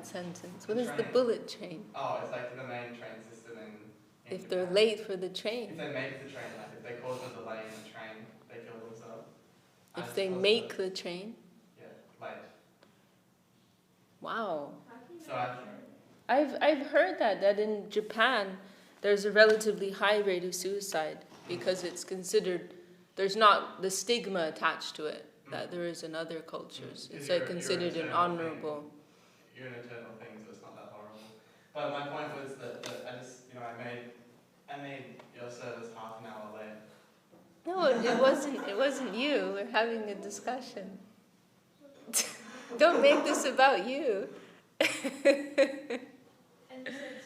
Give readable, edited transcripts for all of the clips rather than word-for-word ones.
that sentence. What is the bullet train? Oh, it's like the main train system in If they're Japan. late for the train. If they make the train, like if they cause a delay in the train, they kill themselves. If they make the train? Yeah, late. Wow. So I've heard that in Japan there's a relatively high rate of suicide because it's considered, there's not the stigma attached to it that there is in other cultures. It's like considered an honorable. You're an eternal thing, so it's not that horrible. But my point was that I just, I made your service half an hour late. No, it wasn't you. We're having a discussion. Don't make this about you. And you said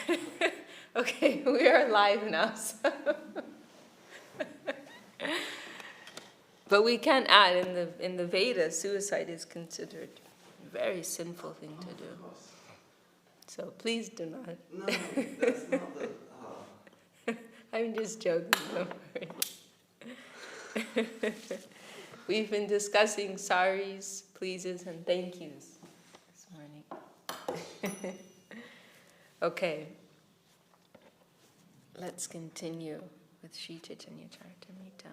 sorry. Okay, we are live now, so. But we can add in the Vedas, suicide is considered a very sinful thing to do. So please do not. No, that's not the. I'm just joking, don't worry. We've been discussing saris, pleases, and thank yous this morning. Okay. Let's continue with Sri Chaitanya Charitamrita.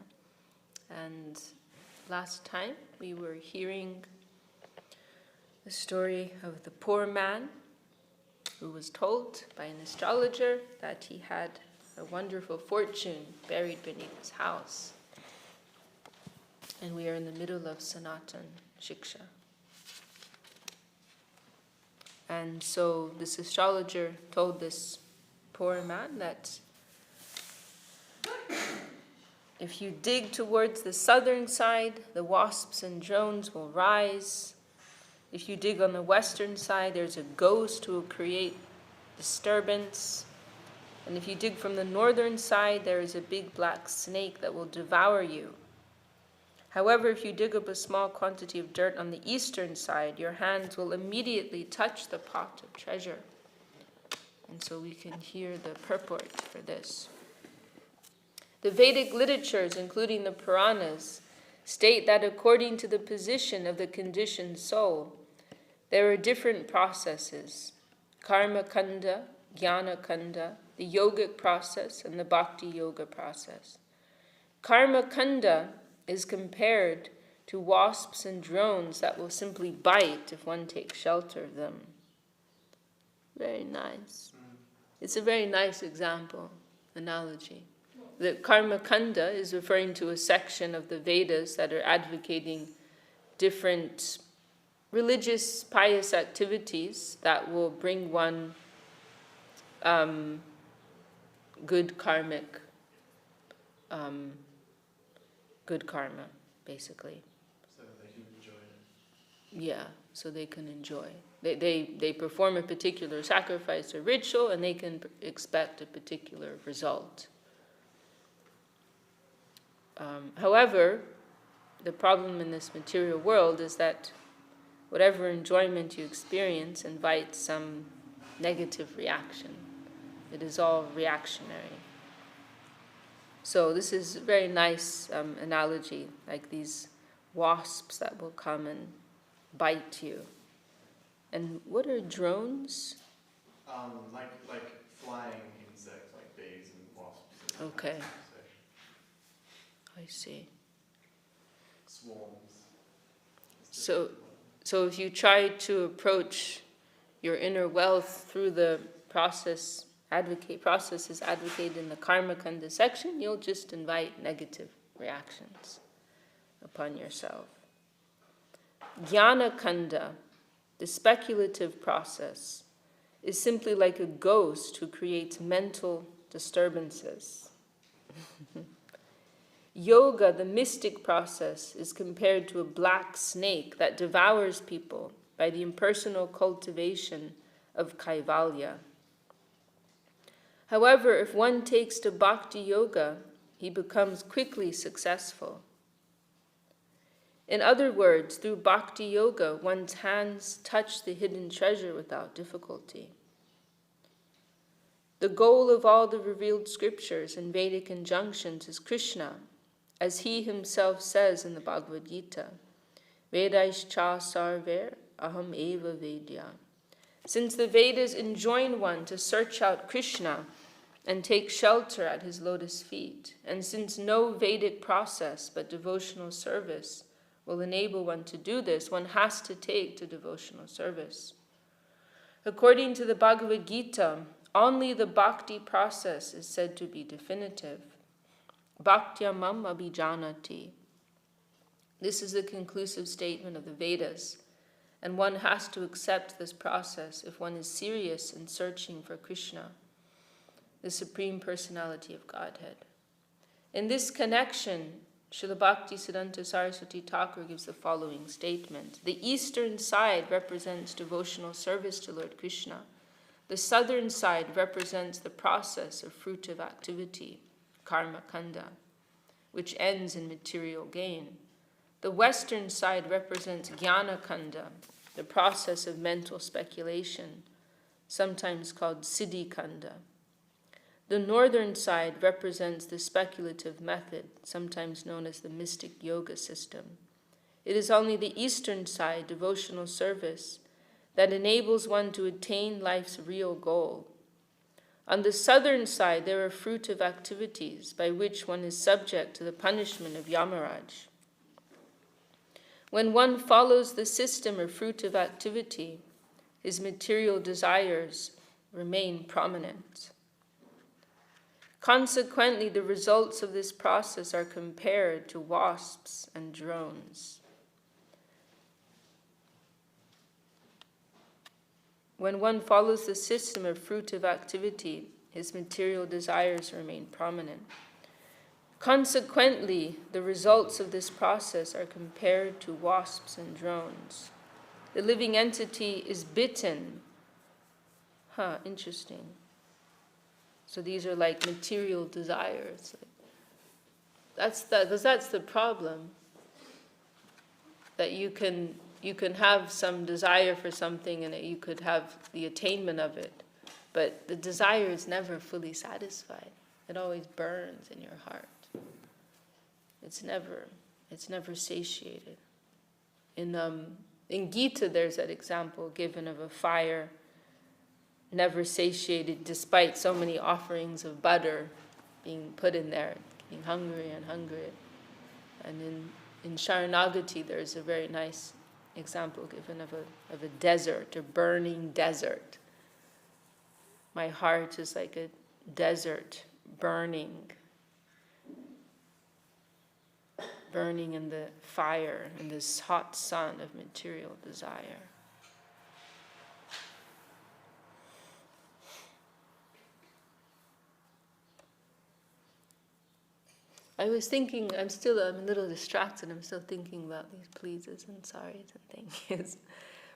And last time we were hearing the story of the poor man who was told by an astrologer that he had a wonderful fortune buried beneath his house. And we are in the middle of Sanatan Shiksha. And so this astrologer told this poor man that if you dig towards the southern side, the wasps and drones will rise. If you dig on the western side, there's a ghost who will create disturbance. And if you dig from the northern side, there is a big black snake that will devour you. However, if you dig up a small quantity of dirt on the eastern side, your hands will immediately touch the pot of treasure. And so we can hear the purport for this. The Vedic literatures, including the Puranas, state that according to the position of the conditioned soul, there are different processes: karma kanda, jnana kanda, the yogic process, and the bhakti yoga process. Karma kanda is compared to wasps and drones that will simply bite if one takes shelter of them. Very nice. It's a very nice example, analogy. The karma kanda is referring to a section of the Vedas that are advocating different religious, pious activities that will bring one good karmic, good karma, basically. So they can enjoy it. Yeah, so they can enjoy. They perform a particular sacrifice or ritual, and they can expect a particular result. However, the problem in this material world is that whatever enjoyment you experience invites some negative reaction. It is all reactionary. So this is a very nice analogy, like these wasps that will come and bite you. And what are drones? Like flying insects, like bees and wasps. And Okay. I see. Swarms. So if you try to approach your inner wealth through the processes advocated in the karma kanda section, you'll just invite negative reactions upon yourself. Jnana kanda, the speculative process, is simply like a ghost who creates mental disturbances. Yoga, the mystic process, is compared to a black snake that devours people by the impersonal cultivation of kaivalya. However, if one takes to bhakti yoga, he becomes quickly successful. In other words, through bhakti yoga, one's hands touch the hidden treasure without difficulty. The goal of all the revealed scriptures and Vedic injunctions is Krishna, as he himself says in the Bhagavad Gita, Vedais cha sarver aham eva vedya. Since the Vedas enjoin one to search out Krishna and take shelter at his lotus feet, and since no Vedic process but devotional service will enable one to do this, one has to take to devotional service. According to the Bhagavad Gita, only the Bhakti process is said to be definitive. Bhaktya mam abhijanati. This is the conclusive statement of the Vedas, and one has to accept this process if one is serious in searching for Krishna, the Supreme Personality of Godhead. In this connection, Srila Bhakti Siddhanta Saraswati Thakur gives the following statement. The eastern side represents devotional service to Lord Krishna. The southern side represents the process of fruitive activity, karma kanda, which ends in material gain. The western side represents jnana kanda, the process of mental speculation, sometimes called siddhi kanda. The northern side represents the speculative method, sometimes known as the mystic yoga system. It is only the eastern side, devotional service, that enables one to attain life's real goal. On the southern side, there are fruitive activities by which one is subject to the punishment of Yamaraj. When one follows the system of fruitive activity, his material desires remain prominent. Consequently, the results of this process are compared to wasps and drones. When one follows the system of fruitive activity, his material desires remain prominent. Consequently, the results of this process are compared to wasps and drones. The living entity is bitten. Interesting. So these are like material desires. That's the problem. That you can have some desire for something and that you could have the attainment of it, but the desire is never fully satisfied. It always burns in your heart. It's never satiated. In Gita, there's that example given of a fire never satiated despite so many offerings of butter being put in there, getting hungry and hungry. And in Sharanagati, there's a very nice example given of a desert, a burning desert. My heart is like a desert burning in the fire, in this hot sun of material desire. I was thinking, I'm a little distracted, I'm still thinking about these pleases and sorries and thank yous.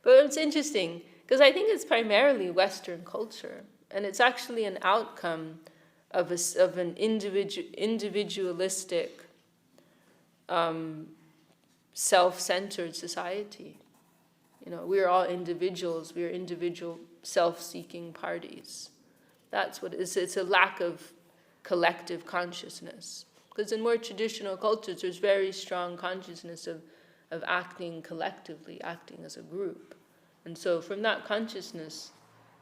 But it's interesting, because I think it's primarily Western culture, and it's actually an outcome of an individualistic, self-centered society. We're all individuals, we're individual self-seeking parties. That's what it is. It's a lack of collective consciousness. Because in more traditional cultures, there's very strong consciousness of acting collectively, acting as a group. And so from that consciousness,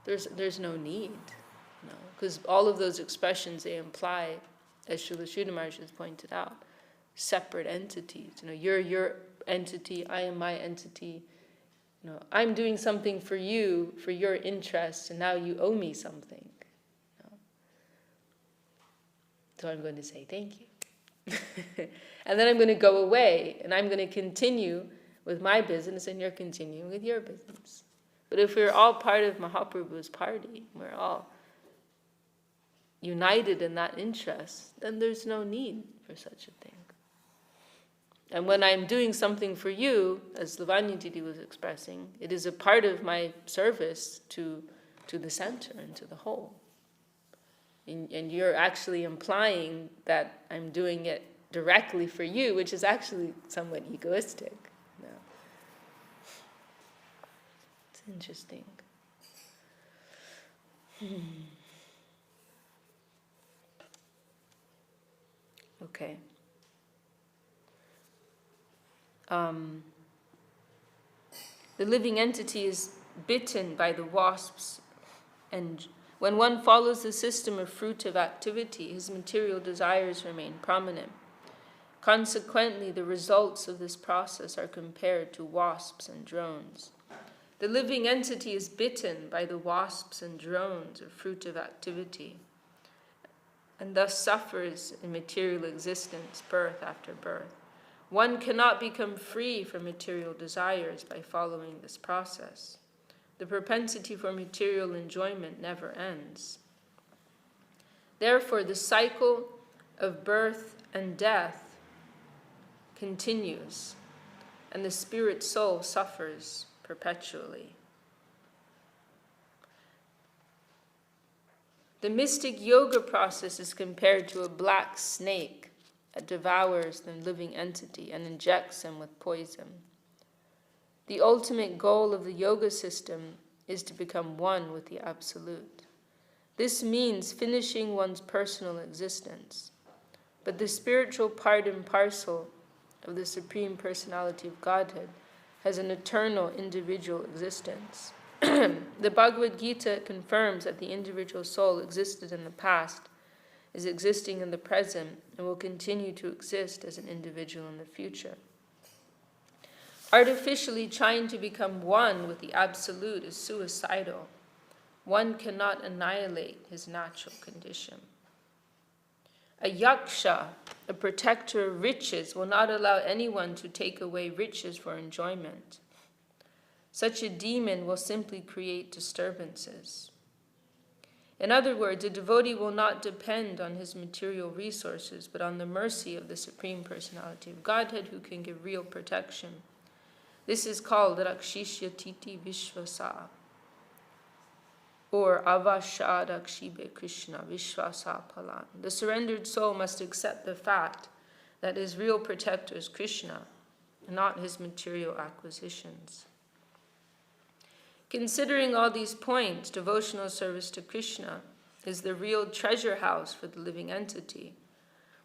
there's no need. Because all of those expressions, they imply, as Srila Sridhar Maharaj has pointed out, separate entities. You're your entity, I am my entity. I'm doing something for you, for your interest, and now you owe me something. So I'm going to say thank you. And then I'm going to go away, and I'm going to continue with my business, and you're continuing with your business. But if we're all part of Mahaprabhu's party, we're all united in that interest, then there's no need for such a thing. And when I'm doing something for you, as Lavanya Didi was expressing, it is a part of my service to the center and to the whole. And you're actually implying that I'm doing it directly for you, which is actually somewhat egoistic. It's interesting. Okay. The living entity is bitten by the wasps, and when one follows the system of fruitive activity, his material desires remain prominent. Consequently, the results of this process are compared to wasps and drones. The living entity is bitten by the wasps and drones of fruitive activity, and thus suffers in material existence, birth after birth. One cannot become free from material desires by following this process. The propensity for material enjoyment never ends. Therefore, the cycle of birth and death continues, and the spirit soul suffers perpetually. The mystic yoga process is compared to a black snake that devours the living entity and injects him with poison. The ultimate goal of the yoga system is to become one with the Absolute. This means finishing one's personal existence. But the spiritual part and parcel of the Supreme Personality of Godhead has an eternal individual existence. The Bhagavad Gita confirms that the individual soul existed in the past, is existing in the present, and will continue to exist as an individual in the future. Artificially trying to become one with the Absolute is suicidal. One cannot annihilate his natural condition. A yaksha, a protector of riches, will not allow anyone to take away riches for enjoyment. Such a demon will simply create disturbances. In other words, a devotee will not depend on his material resources, but on the mercy of the Supreme Personality of Godhead, who can give real protection. This is called Rakshishya Titi Vishvasa, or Avasha Rakshibe Krishna Vishvasa Palan. The surrendered soul must accept the fact that his real protector is Krishna, not his material acquisitions. Considering all these points, devotional service to Krishna is the real treasure house for the living entity.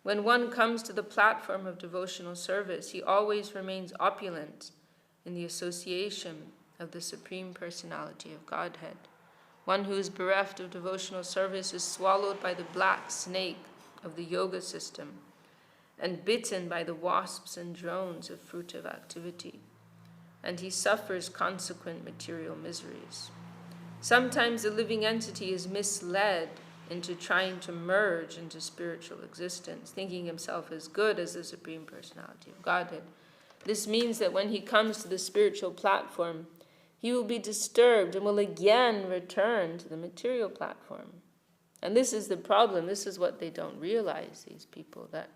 When one comes to the platform of devotional service, he always remains opulent in the association of the Supreme Personality of Godhead. One who is bereft of devotional service is swallowed by the black snake of the yoga system and bitten by the wasps and drones of fruitive activity, and he suffers consequent material miseries. Sometimes the living entity is misled into trying to merge into spiritual existence, thinking himself as good as the Supreme Personality of Godhead. This means that when he comes to the spiritual platform, he will be disturbed and will again return to the material platform. And this is the problem. This is what they don't realize, these people, that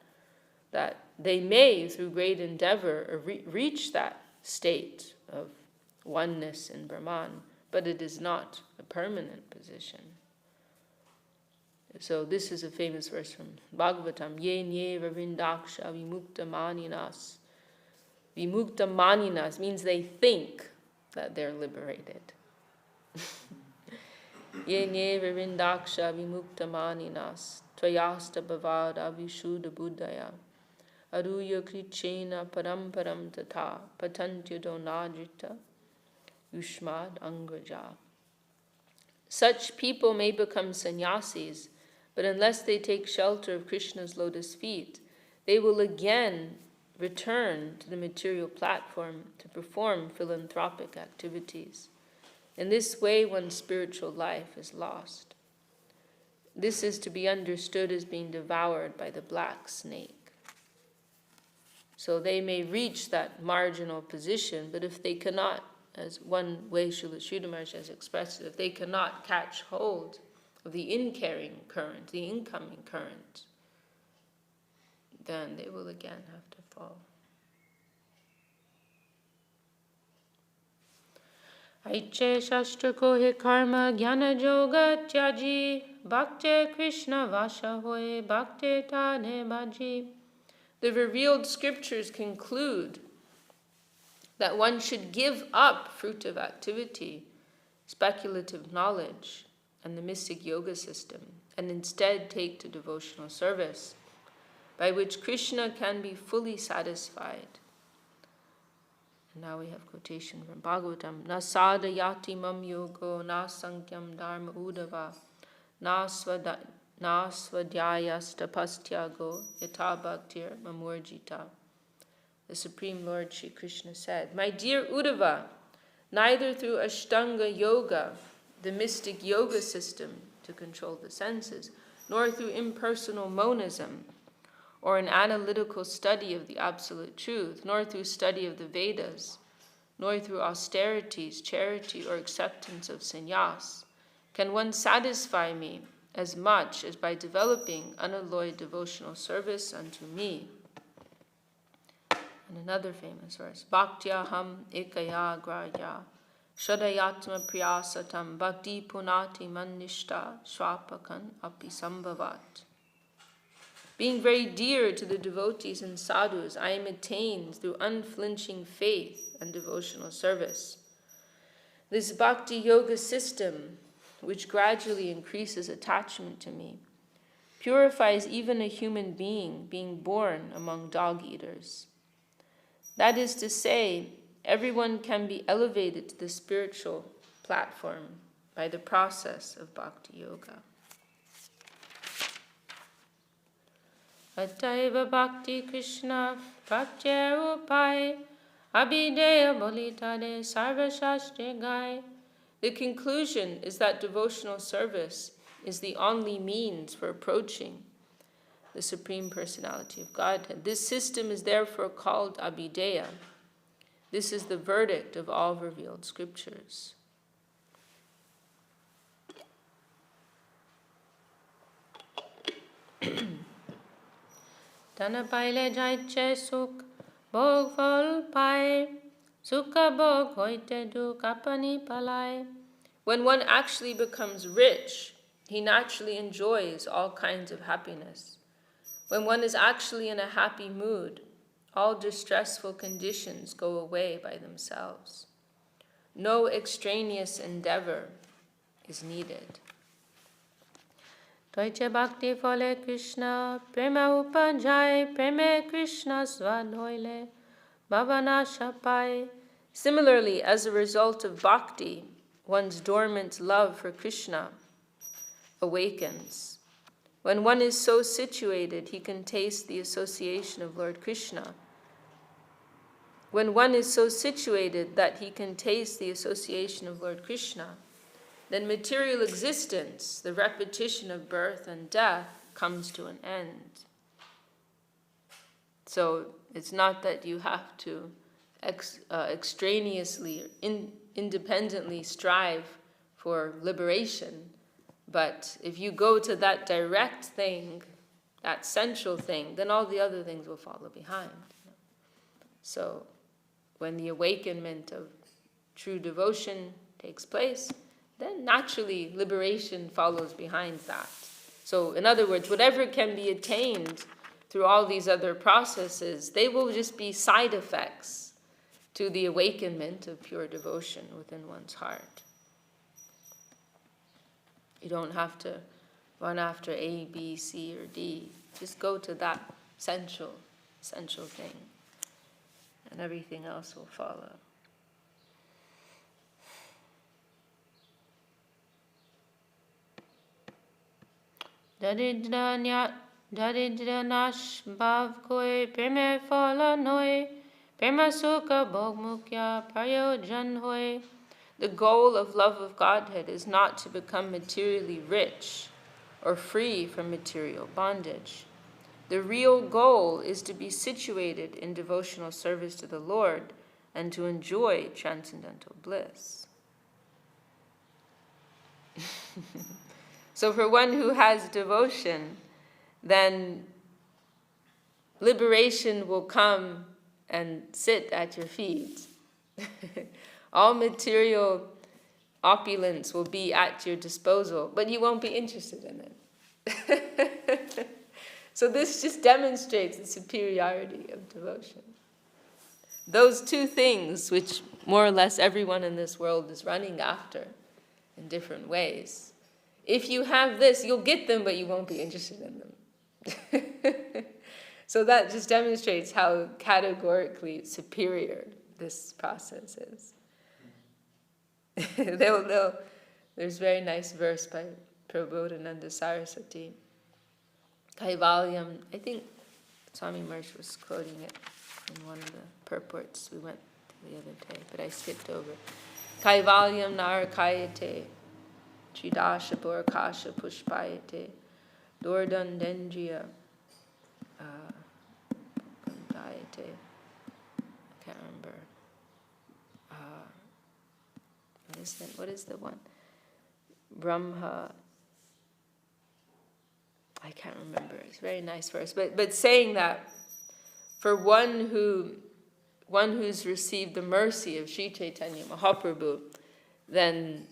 they may, through great endeavor, reach that state of oneness in Brahman, but it is not a permanent position. So this is a famous verse from Bhagavatam, Ye nye varindaksha vimukta maninas. Vimukta maninas means they think that they're liberated. Ye nye varindaksha vimukta maninas, tvayasta bhavad avishuddha buddhaya. Aruya krichena paramparam tatha patantya donajita yushmad angraja. Such people may become sannyasis, but unless they take shelter of Krishna's lotus feet, they will again return to the material platform to perform philanthropic activities. In this way, one's spiritual life is lost. This is to be understood as being devoured by the black snake. So they may reach that marginal position, but if they cannot, as one way Srila Sridhar Maharaj has expressed it, if they cannot catch hold of the in-carrying current, the incoming current, then they will again have to fall. Ch.Ch shastra kohe karma jnana yoga tyaji bhakte Krishna vasha hoye bhakte tane bhaji. The revealed scriptures conclude that one should give up fruitive activity, speculative knowledge, and the mystic yoga system, and instead take to devotional service, by which Krishna can be fully satisfied. And now we have quotation from Bhagavatam. Na sadayati mam yogo na sankyam dharma udava na swadhyayas tapastyago yata bhaktir mamurjita. The Supreme Lord Sri Krishna said, "My dear Uddhava, neither through Ashtanga Yoga, the mystic yoga system to control the senses, nor through impersonal monism, or an analytical study of the absolute truth, nor through study of the Vedas, nor through austerities, charity, or acceptance of sannyas, can one satisfy me as much as by developing unalloyed devotional service unto me." And another famous verse, Bhaktyaham ekaya grahya shadayatma priyasatam bhakti punati manishta swapakan api sambhavat. Being very dear to the devotees and sadhus, I am attained through unflinching faith and devotional service. This bhakti yoga system, which gradually increases attachment to me, purifies even a human being born among dog-eaters. That is to say, everyone can be elevated to the spiritual platform by the process of bhakti yoga. Ataiva bhakti Krishna practya upai abhideya bolitade sarva shastre gai. The conclusion is that devotional service is the only means for approaching the Supreme Personality of Godhead. This system is therefore called Abhideya. This is the verdict of all revealed scriptures. Dana paile jaiche suk, bhog phol pai, sukha bhog hoite duk apani palai. When one actually becomes rich, he naturally enjoys all kinds of happiness. When one is actually in a happy mood, all distressful conditions go away by themselves. No extraneous endeavor is needed. Toiche bhakti phole Krishna, prema upanjai, preme Krishna swadhoile, bhavana shapai. Similarly, as a result of bhakti, one's dormant love for Krishna awakens. When one is so situated, he can taste the association of Lord Krishna. When one is so situated that he can taste the association of Lord Krishna, then material existence, the repetition of birth and death, comes to an end. So it's not that you have to extraneously, independently strive for liberation. But if you go to that direct thing, that central thing, then all the other things will follow behind. So when the awakenment of true devotion takes place, then naturally liberation follows behind that. So in other words, whatever can be attained through all these other processes, they will just be side effects to the awakenment of pure devotion within one's heart. You don't have to run after A, B, C, or D. Just go to that central thing, and everything else will follow. Daridra nash bhav koi preme phala noi, prema sukha bhog mukya prayojan hoy. The goal of love of Godhead is not to become materially rich or free from material bondage. The real goal is to be situated in devotional service to the Lord and to enjoy transcendental bliss. So for one who has devotion, then liberation will come and sit at your feet. All material opulence will be at your disposal, but you won't be interested in it. So this just demonstrates the superiority of devotion. Those two things, which more or less everyone in this world is running after in different ways, if you have this, you'll get them, but you won't be interested in them. So that just demonstrates how categorically superior this process is. There's a very nice verse by Prabodhananda Saraswati. Kaivalyam, I think Swami Marsh was quoting it in one of the purports we went to the other day, but I skipped over. Kaivalyam narakayate, chidasha purakasha pushpayate, dordan denjya gandayate. I can't remember. What is the one? Brahma. I can't remember. It's a very nice verse. But saying that for one who's received the mercy of Sri Chaitanya Mahaprabhu, then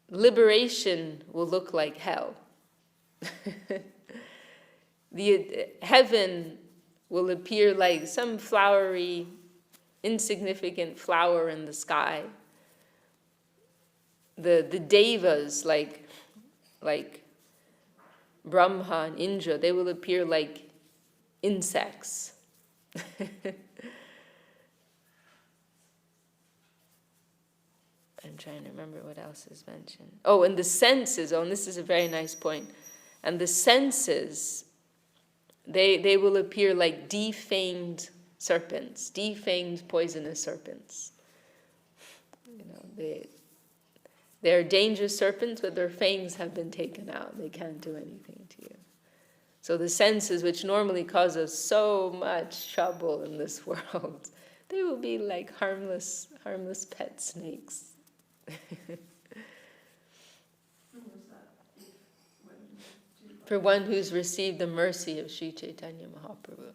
liberation will look like hell. The heaven will appear like some flowery, insignificant flower in the sky. The devas, like Brahma and Indra, they will appear like insects. I'm trying to remember what else is mentioned. Oh, and the senses. Oh, and this is a very nice point. And the senses, they will appear like defanged serpents, defanged poisonous serpents. You know, they're dangerous serpents, but their fangs have been taken out. They can't do anything to you. So the senses, which normally cause us so much trouble in this world, they will be like harmless pet snakes. For one who's received the mercy of Sri Chaitanya Mahaprabhu.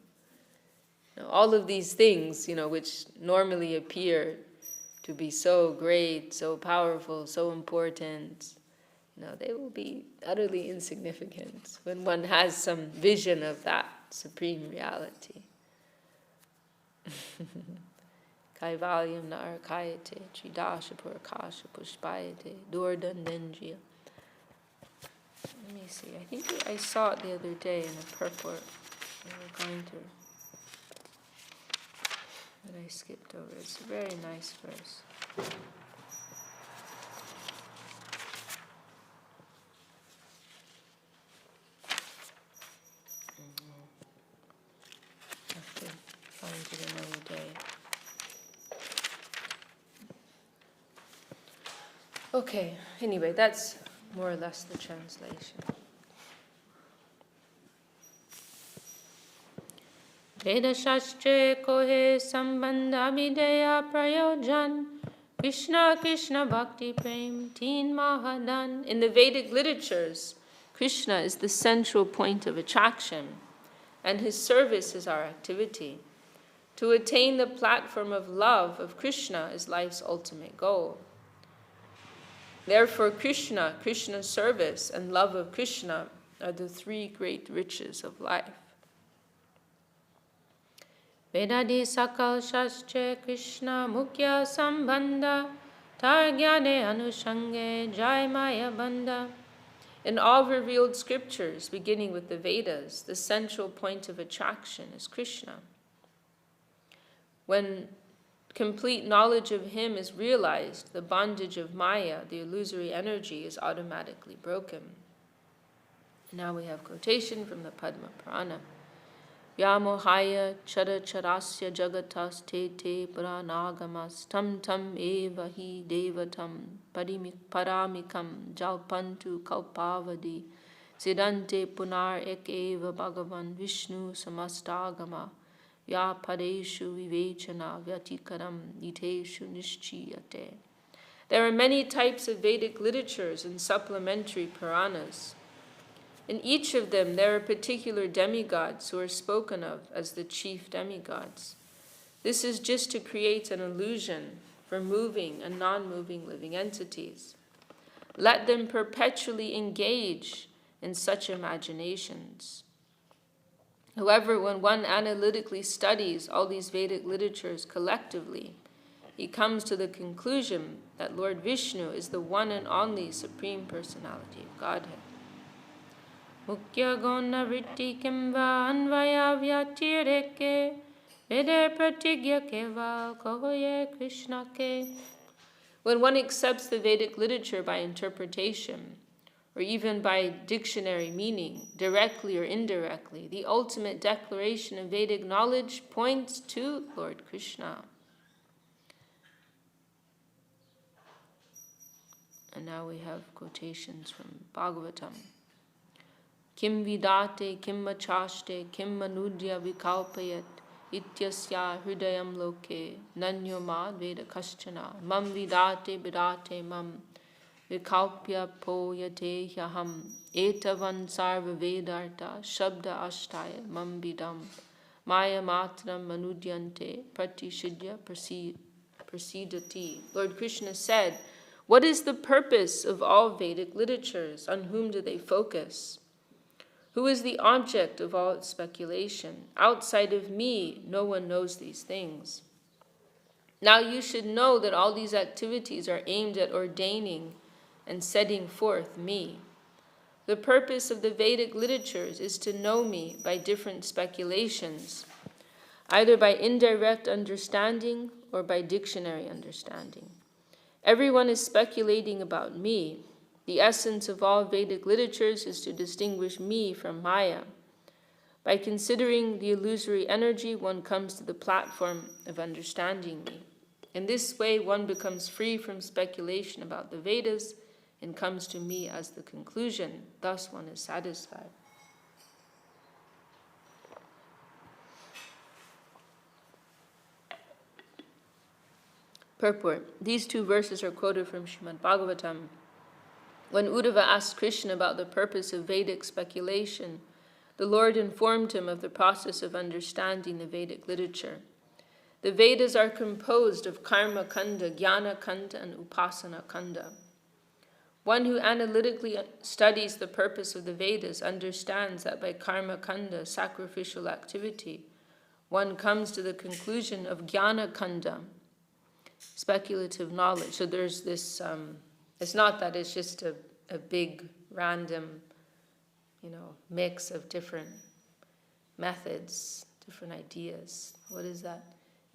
Now, all of these things, which normally appear to be so great, so powerful, so important, they will be utterly insignificant when one has some vision of that supreme reality. Kaivalyam narakayate, chidasha purakasha pushpayate, dordan denjya. Let me see, I think I saw it the other day in a purport we were going to, that I skipped over. It's a very nice verse. Have to find it another day. Okay, anyway, that's more or less the translation. Veda Ch.Ch kohe sambandha videya prayojan Krishna Krishna Bhakti Prem Teen Mahadan. In the Vedic literatures, Krishna is the central point of attraction, and his service is our activity. To attain the platform of love of Krishna is life's ultimate goal. Therefore, Krishna's service, and love of Krishna are the three great riches of life. Vedadi sakal Ch.Ch Krishna mukhya sambandha targyane anushange jai maya bandha. In all revealed scriptures, beginning with the Vedas, the central point of attraction is Krishna. When complete knowledge of him is realized, the bondage of Maya, the illusory energy, is automatically broken. Now we have quotation from the Padma Purana. Yamohaya chara charasya jagatas te te pranagamas tam tam eva hi devatam paramikam jalpantu kalpavadi siddhante punar ek eva bhagavan vishnu samastagama ya padeshu vivechana vyatikaram iteshu nishchiyate. There are many types of Vedic literatures and supplementary Puranas. In each of them, there are particular demigods who are spoken of as the chief demigods. This is just to create an illusion for moving and non-moving living entities. Let them perpetually engage in such imaginations. However, when one analytically studies all these Vedic literatures collectively, he comes to the conclusion that Lord Vishnu is the one and only Supreme Personality of Godhead. Mukhya gona vritti kimva anvaya vyatireke Veder pratigya keval kohoye Krishna ke. When one accepts the Vedic literature by interpretation, or even by dictionary meaning, directly or indirectly, the ultimate declaration of Vedic knowledge points to Lord Krishna. And now we have quotations from Bhagavatam. Kim vidate, kim machaste, kim manudya vikalpayat, ityasya hridayam loke, nanyo mad veda kaschana, mam vidate mam, vikalpya poyate hyaham, etavan sarva vedarta, shabda ashtaya, mam vidam, maya matram manudyante, pratishidya prasidati. Lord Krishna said, what is the purpose of all Vedic literatures? On whom do they focus? Who is the object of all its speculation? Outside of me, no one knows these things. Now you should know that all these activities are aimed at ordaining and setting forth me. The purpose of the Vedic literatures is to know me by different speculations, either by indirect understanding or by dictionary understanding. Everyone is speculating about me. The essence of all Vedic literatures is to distinguish me from Maya. By considering the illusory energy, one comes to the platform of understanding me. In this way, one becomes free from speculation about the Vedas and comes to me as the conclusion. Thus, one is satisfied. Purport. These two verses are quoted from Srimad Bhagavatam. When Uddhava asked Krishna about the purpose of Vedic speculation, the Lord informed him of the process of understanding the Vedic literature. The Vedas are composed of Karma Kanda, Jnana Kanda, and Upasana Kanda. One who analytically studies the purpose of the Vedas understands that by Karma Kanda, sacrificial activity, one comes to the conclusion of Jnana Kanda, speculative knowledge. So there's this, it's not that it's just a big random, mix of different methods, different ideas. What is that?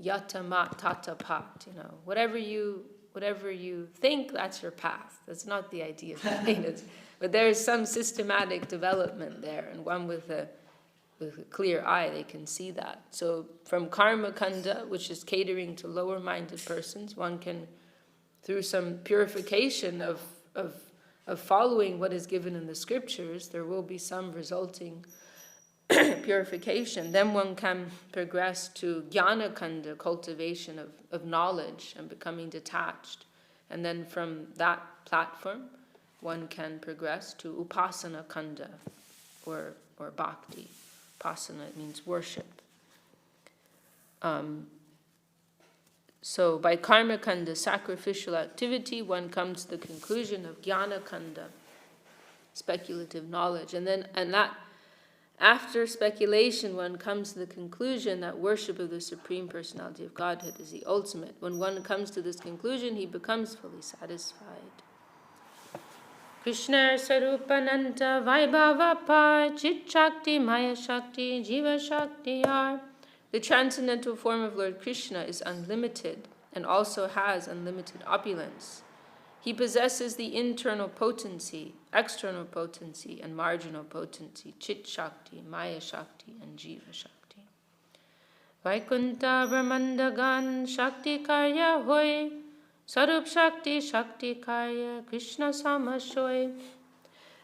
Yata mat tata pat, whatever you think, that's your path. That's not the idea of the Vedas. But there is some systematic development there, and one with a clear eye, they can see that. So from Karma Kanda, which is catering to lower-minded persons, one can, through some purification of following what is given in the scriptures, there will be some resulting purification. Then one can progress to Jnana Kanda, cultivation of knowledge and becoming detached. And then from that platform, one can progress to Upasana Kanda, or Bhakti. Upasana means worship. So by Karma Kanda, sacrificial activity, one comes to the conclusion of Jnana Kanda, speculative knowledge. And that after speculation, one comes to the conclusion that worship of the Supreme Personality of Godhead is the ultimate. When one comes to this conclusion, he becomes fully satisfied. Krishna Sarupananta Vaibhavapar Chit Shakti Maya Shakti Jiva Shakti are. The transcendental form of Lord Krishna is unlimited and also has unlimited opulence. He possesses the internal potency, external potency, and marginal potency, Chit Shakti, Maya Shakti, and Jiva Shakti. Vaikunta Brahmandagan Shakti Karya Hoy, Sarup Shakti Shakti Karya Krishna Samashoy.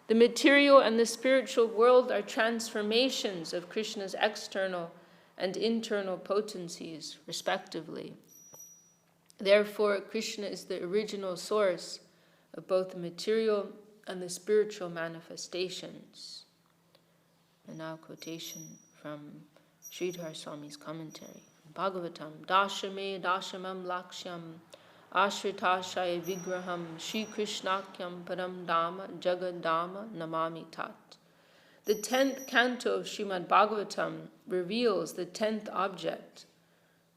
The material and the spiritual world are transformations of Krishna's external and internal potencies, respectively. Therefore, Krishna is the original source of both the material and the spiritual manifestations. And now quotation from Sridhar Swami's commentary. Bhagavatam, Dashame Dashamam Lakshyam, Ashritashaya Vigraham, Shri Krishnakyam Param Dhamma, Jagadhamma Namami Tat. The 10th canto of Srimad Bhagavatam reveals the 10th object,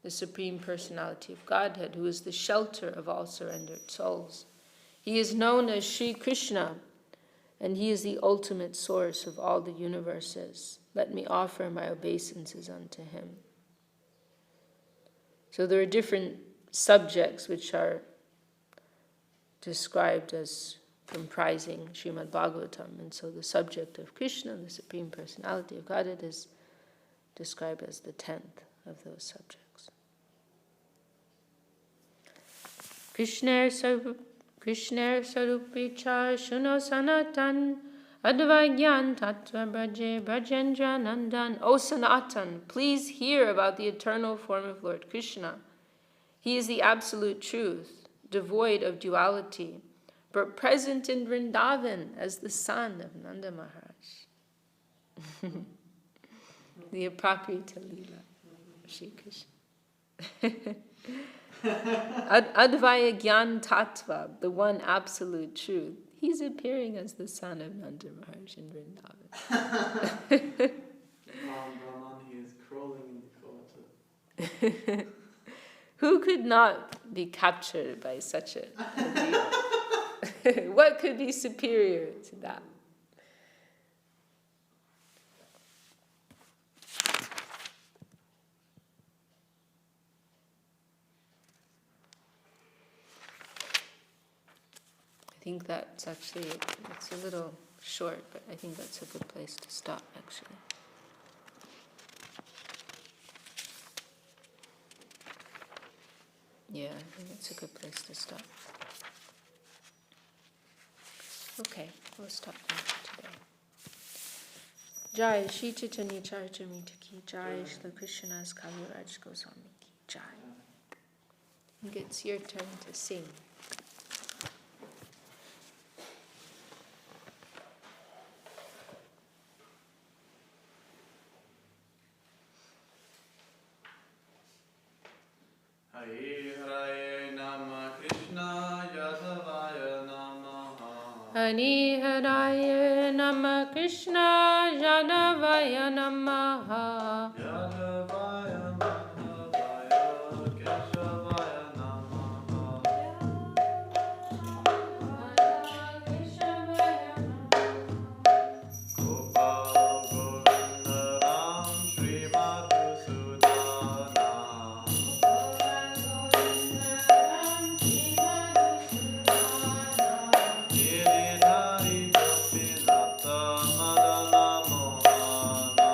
the Supreme Personality of Godhead, who is the shelter of all surrendered souls. He is known as Sri Krishna, and he is the ultimate source of all the universes. Let me offer my obeisances unto him. So there are different subjects which are described as comprising Srimad Bhagavatam. And so the subject of Krishna, the Supreme Personality of Godhead, is described as the 10th of those subjects. Krishner Sarupi Cha Shuno Sanatan Advaigyan Tattva Braje Brajendra Nandan. O Sanatan, please hear about the eternal form of Lord Krishna. He is the absolute truth, devoid of duality, but present in Vrindavan as the son of Nanda Maharaj. The Aprakrita Leela of Shri Krishna. Advaya Gyan Tattva, the one absolute truth. He's appearing as the son of Nanda Maharaj in Vrindavan. Brahman, he is crawling in the water. Who could not be captured by such a deal? What could be superior to that? I think that's actually, it's a little short, but I think that's a good place to stop, actually. Yeah, I think that's a good place to stop. Okay, we'll stop there for today. Jai Shri Chaitanya Charitamrita ki Jai, Shri Krishna's Kaviraj Goswami ki Jai. I think it's your turn to sing. Hare Hare Nama Krishna Yadavaya Namaha. Hare Hare Nama Krishna Yadavaya Namaha. Yadavaya Madhavaya Keshavaya Namaha. Gopal Govinda Ram Shri Madhusudana. Giridhari Gopinata Madana Mohana.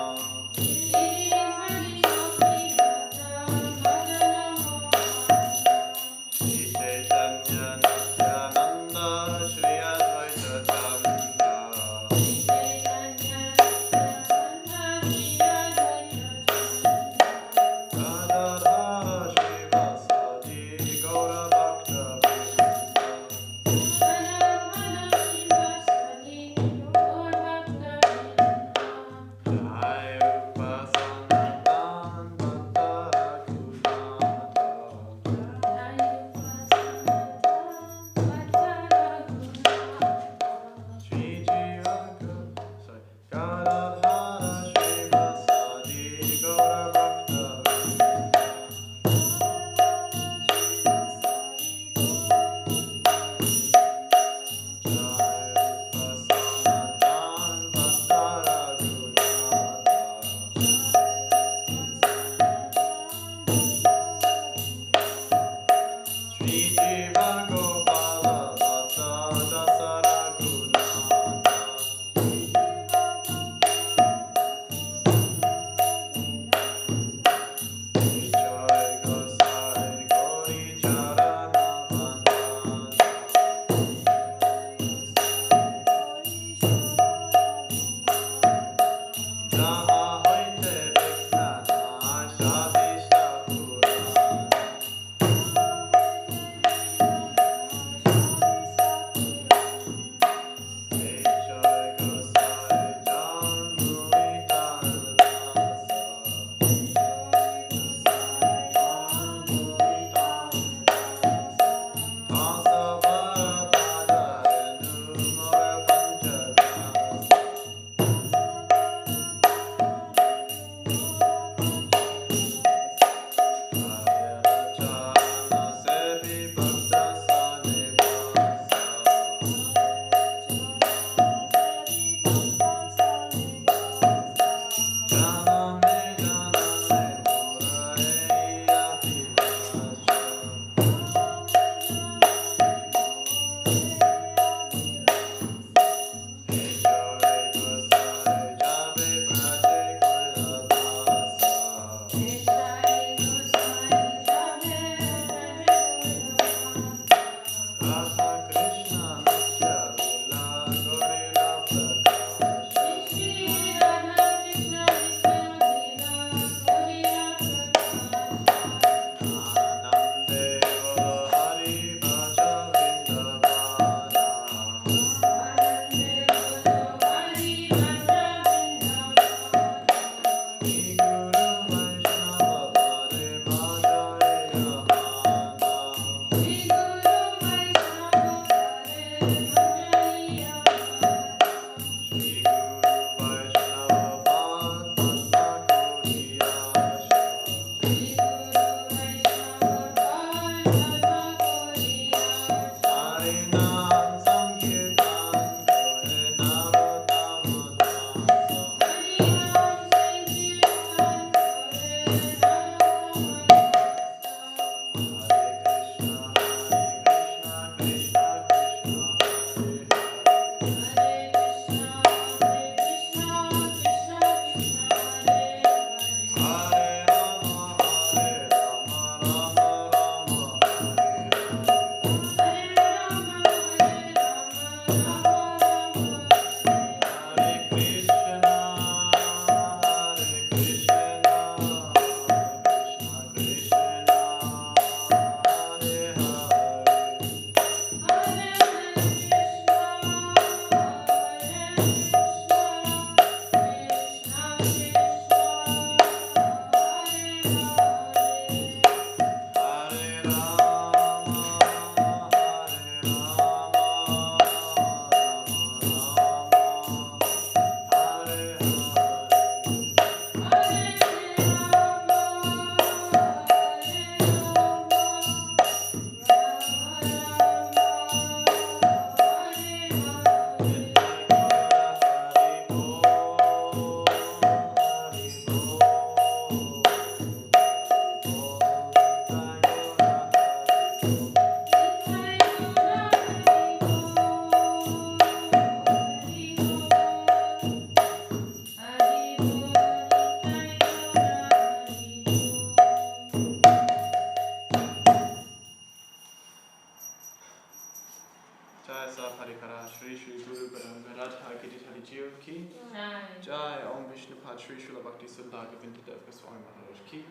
Jai Shri Shri Guru Paramgaradha Giritari Jiv Ki Jai. Jai Om Vishnupad Shri Srila Bhakti Siddha Govinda Dev Goswami Maharaj Ki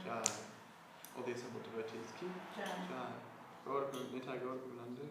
Jai All the assembled devotees Ki Jai Gaur Nitai Gaur Govinda